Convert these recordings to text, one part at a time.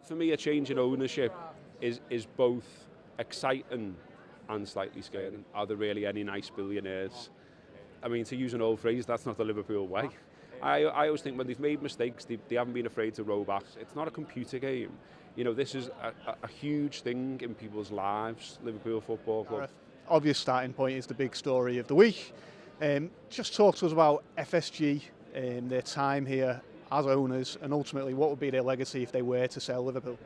For me, a change in ownership is both exciting and slightly scary. Are there really any nice billionaires? I mean, to use an old phrase, that's not the Liverpool way. I always think when they've made mistakes, they haven't been afraid to roll back. It's not a computer game. This is a huge thing in people's lives, Liverpool Football Club. Gareth, obvious starting point is the big story of the week. Just talk to us about FSG, their time here as owners, and ultimately what would be their legacy if they were to sell Liverpool.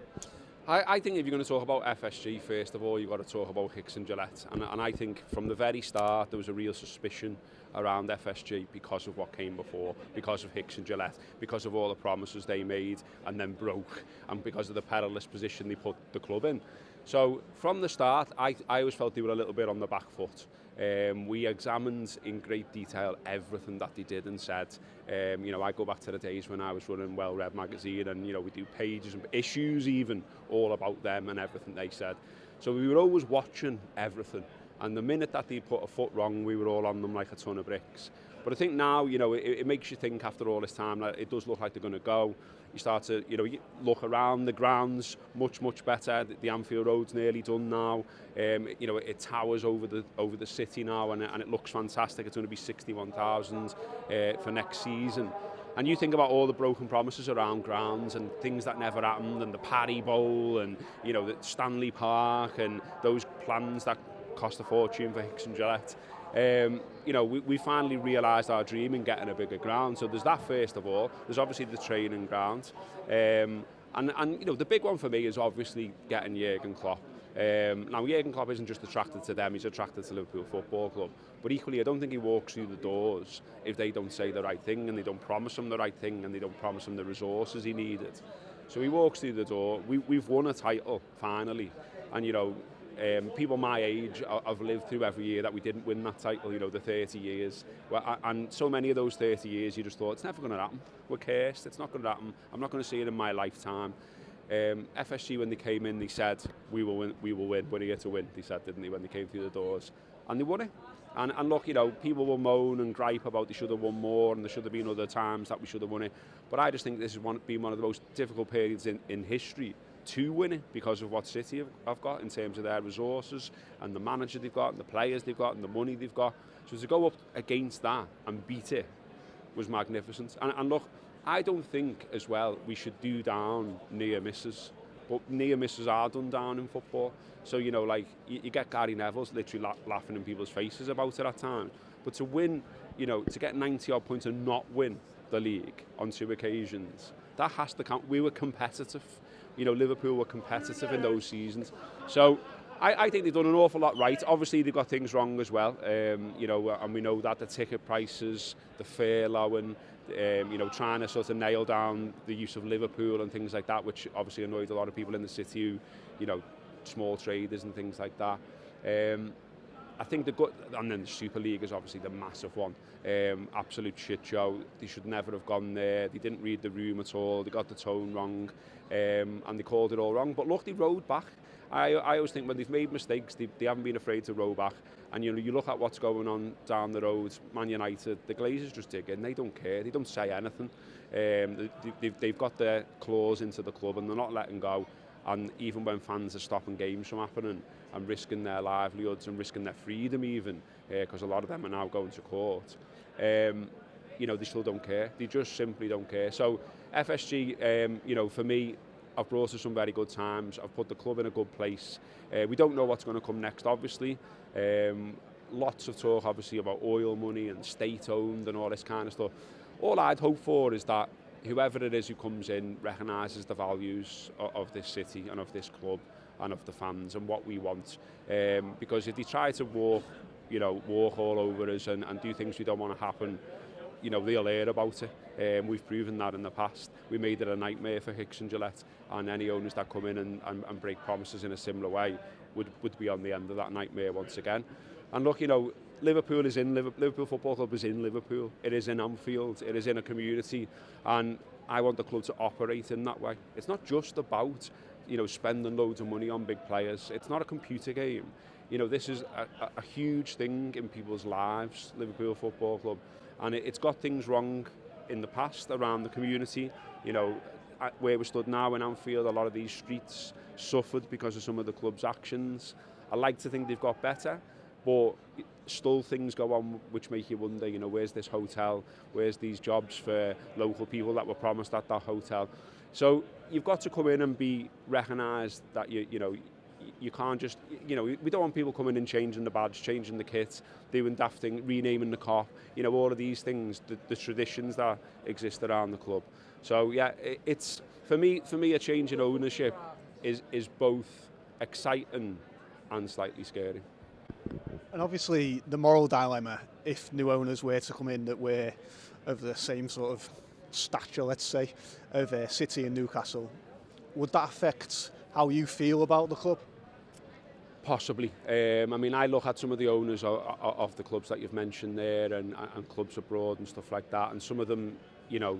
I think if you're going to talk about FSG, first of all, you've got to talk about Hicks and Gillette. And I think from the very start, there was a real suspicion around FSG because of what came before, because of Hicks and Gillette, because of all the promises they made and then broke, and because of the perilous position they put the club in. So from the start, I always felt they were a little bit on the back foot. We examined in great detail everything that they did and said. I go back to the days when I was running Well Read magazine, and we do pages and issues even all about them and everything they said. So we were always watching everything, and the minute that they put a foot wrong, we were all on them like a ton of bricks. But I think now, it makes you think after all this time that it does look like they're going to go. You start to, you look around, the ground's much, much better. The Anfield Road's nearly done now. It towers over the city now, and it looks fantastic. It's going to be 61,000 for next season. And you think about all the broken promises around grounds and things that never happened, and the Paddy Bowl, and the Stanley Park, and those plans that cost a fortune for Hicks and Gillette. We finally realised our dream in getting a bigger ground. So there's that first of all. There's obviously the training ground. And the big one for me is obviously getting Jurgen Klopp. Now, Jurgen Klopp isn't just attracted to them, he's attracted to Liverpool Football Club. But equally, I don't think he walks through the doors if they don't say the right thing, and they don't promise him the right thing, and they don't promise him the resources he needed. So he walks through the door. We've won a title, finally. And, people my age have lived through every year that we didn't win that title, the 30 years. And so many of those 30 years, you just thought, it's never going to happen. We're cursed, it's not going to happen. I'm not going to see it in my lifetime. FSG, when they came in, they said, we will win, we're here to win, they said, didn't they, when they came through the doors. And they won it. And look, people will moan and gripe about they should have won more, and there should have been other times that we should have won it. But I just think this has been one of the most difficult periods in history to win it, because of what City have got in terms of their resources and the manager they've got and the players they've got and the money they've got. So to go up against that and beat it was magnificent. And look, I don't think as well we should do down near misses, but near misses are done down in football. So you get Gary Neville's literally laughing in people's faces about it at times. But to win, to get 90 odd points and not win the league on 2 occasions, that has to count. We were competitive. Liverpool were competitive in those seasons. So I think they've done an awful lot right. Obviously, they've got things wrong as well. And we know that the ticket prices, the furloughing, trying to sort of nail down the use of Liverpool and things like that, which obviously annoyed a lot of people in the city who, small traders and things like that. I think and then the Super League is obviously the massive one. Absolute shit show. They should never have gone there. They didn't read the room at all. They got the tone wrong, and they called it all wrong. But look, they rode back. I always think when they've made mistakes, they haven't been afraid to roll back. And you look at what's going on down the road, Man United, the Glazers just dig in. They don't care. They don't say anything. They've got their claws into the club, and they're not letting go. And even when fans are stopping games from happening and risking their livelihoods and risking their freedom even, because a lot of them are now going to court, they still don't care. They just simply don't care. So FSG, for me, I've brought us some very good times. I've put the club in a good place. We don't know what's going to come next, obviously. Lots of talk, obviously, about oil money and state-owned and all this kind of stuff. All I'd hope for is that whoever it is who comes in recognises the values of this city and of this club and of the fans and what we want. Because if they try to walk all over us and do things we don't want to happen, they'll hear about it. We've proven that in the past. We made it a nightmare for Hicks and Gillette, and any owners that come in and break promises in a similar way would be on the end of that nightmare once again. And look, Liverpool Football Club is in Liverpool. It is in Anfield. It is in a community, and I want the club to operate in that way. It's not just about spending loads of money on big players. It's not a computer game. This is a huge thing in people's lives, Liverpool Football Club, and it's got things wrong in the past around the community. where we stood now in Anfield, a lot of these streets suffered because of some of the club's actions. I like to think they've got better, but still things go on which make you wonder, you know, where's this hotel? Where's these jobs for local people that were promised at that hotel? So you've got to come in and be recognised that you can't just, you know, we don't want people coming in changing the badge, changing the kit, doing daft thing, renaming the cop, you know, all of these things, the traditions that exist around the club. So yeah, it's for me a change in ownership is both exciting and slightly scary. And obviously the moral dilemma, if new owners were to come in that were of the same sort of stature, let's say, of City and Newcastle, would that affect how you feel about the club? Possibly. I mean, I look at some of the owners of the clubs that you've mentioned there and clubs abroad and stuff like that, and some of them, you know,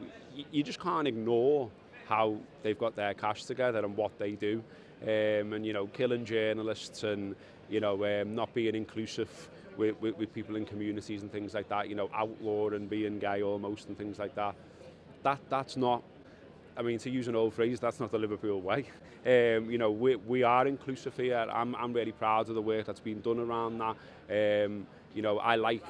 you just can't ignore how they've got their cash together and what they do. And, you know, killing journalists and, you know, not being inclusive with people in communities and things like that, you know, outlawing being gay almost and things like that. That's not, I mean, to use an old phrase, that's not the Liverpool way. You know, we are inclusive here. I'm really proud of the work that's been done around that. You know, I like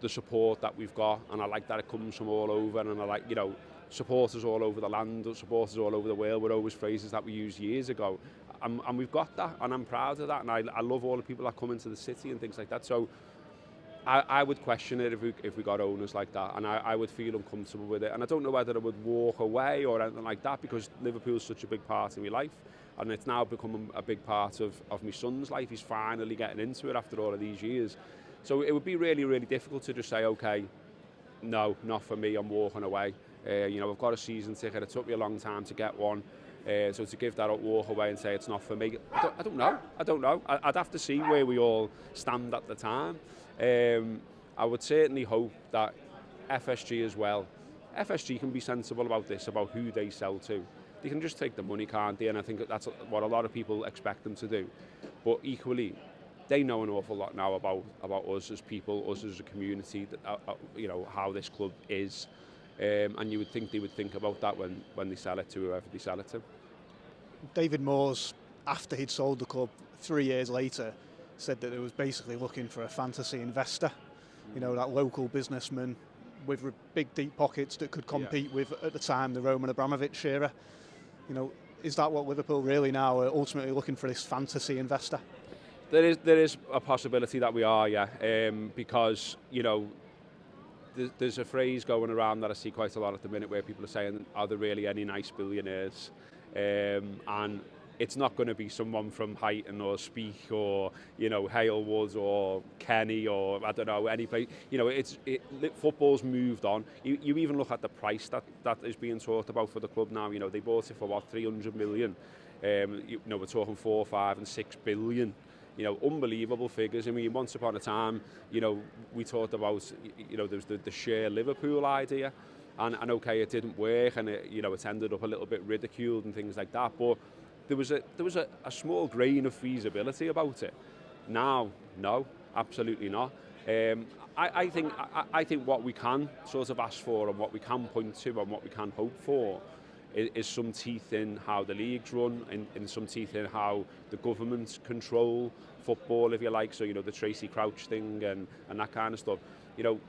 the support that we've got, and I like that it comes from all over, and I like, you know, supporters all over the land, supporters all over the world were always phrases that we used years ago. And we've got that, and I'm proud of that, and I love all the people that come into the city and things like that. So I would question it if we got owners like that, and I would feel uncomfortable with it. And I don't know whether I would walk away or anything like that, because Liverpool's such a big part of my life, and it's now become a big part of my son's life. He's finally getting into it after all of these years. So it would be really, really difficult to just say, okay, no, not for me, I'm walking away. You know, I've got a season ticket, it took me a long time to get one. So to give that up, walk away and say it's not for me, I don't know. I'd have to see where we all stand at the time. I would certainly hope that FSG as well. FSG can be sensible about this, about who they sell to. They can just take the money, can't they? And I think that's what a lot of people expect them to do. But equally, they know an awful lot now about us as people, us as a community, you know, how this club is. And you would think they would think about that when they sell it to whoever they sell it to. David Moores, after he'd sold the club 3 years later, said that it was basically looking for a fantasy investor, you know, that local businessman with big deep pockets that could compete with, at the time, the Roman Abramovich era. You know, is that what Liverpool really now are ultimately looking for, this fantasy investor? There is a possibility that we are, yeah, because, you know, there's a phrase going around that I see quite a lot at the minute where people are saying, are there really any nice billionaires? And it's not going to be someone from Highton or Speak or, you know, Halewood or Kenny or, I don't know, any place. You know, football's moved on. You even look at the price that is being talked about for the club now. You know, they bought it for, what, 300 million? You know, we're talking 4, 5 and 6 billion. You know, unbelievable figures. I mean, once upon a time, you know, we talked about, you know, there was the share Liverpool idea, and okay, it didn't work, and you know, it ended up a little bit ridiculed and things like that. But there was a small grain of feasibility about it. Now, no, absolutely not. I think what we can sort of ask for, and what we can point to, and what we can hope for, is some teeth in how the leagues run, and some teeth in how the governments control football, if you like. So, you know, the Tracy Crouch thing and that kind of stuff. You know,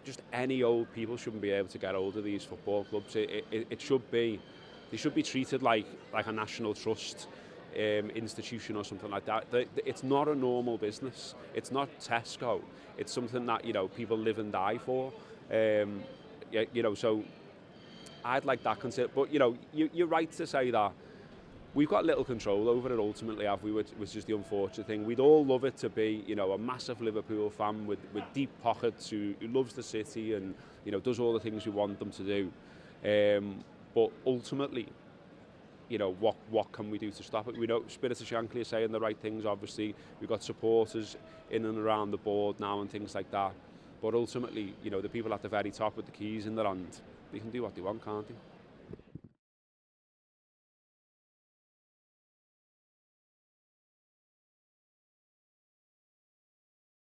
just any old people shouldn't be able to get hold of these football clubs. It should be, they should be treated like a national trust institution or something like that. It's not a normal business. It's not Tesco. It's something that, you know, people live and die for. You know, so I'd like that concept. But, you know, you're right to say that we've got little control over it ultimately, have we, which is the unfortunate thing. We'd all love it to be, you know, a massive Liverpool fan with deep pockets who loves the city and, you know, does all the things we want them to do. But ultimately, you know, what can we do to stop it? We know Spirit of Shankly are saying the right things, obviously. We've got supporters in and around the board now and things like that. But ultimately, you know, the people at the very top with the keys in their hand, they can do what they want, can't they?